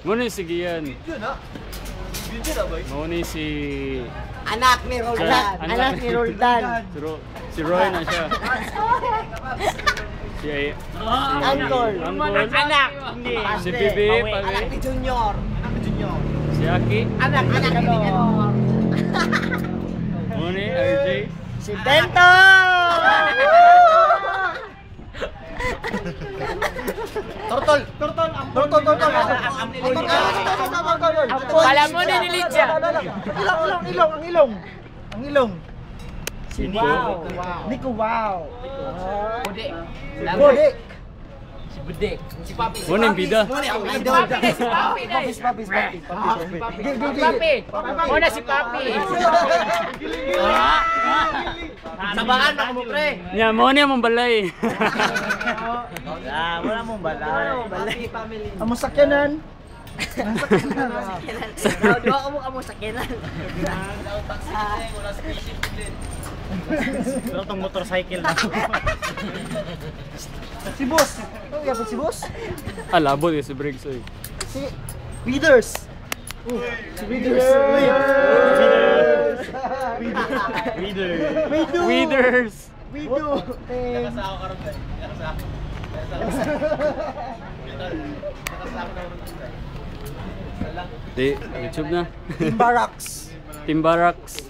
Muna si Gian. Muna si... Anak ni Roldan. Anak ni Roldan. Si Roy na siya. Si Uncle. Anak. Hindi. Si Bibi. Anak ni Junior. Si Aki. Anak ni Junior. Muna RJ. Si Bento! Tortol. Kala mo na ni Lydia. Ang ilong. Si Wow. Nico, wow. Budek. Bodek. Si Budek. Si Papi. Muna yung bida. Si Papi. Papi. Muna si Papi. Sabaan na mo pre. Nya, muna yung balay. Wala mong balay. Papi family. Ang sakyanan. Dua kamu sakyanan. Pero itong motorcycle na. Si Boss. Ano yapon si Boss? Labot yung si Briggs. Oy. Si Readers. Si Readers. Weeders. Wido. Di, YouTube na. Team Barracks. Team Barracks.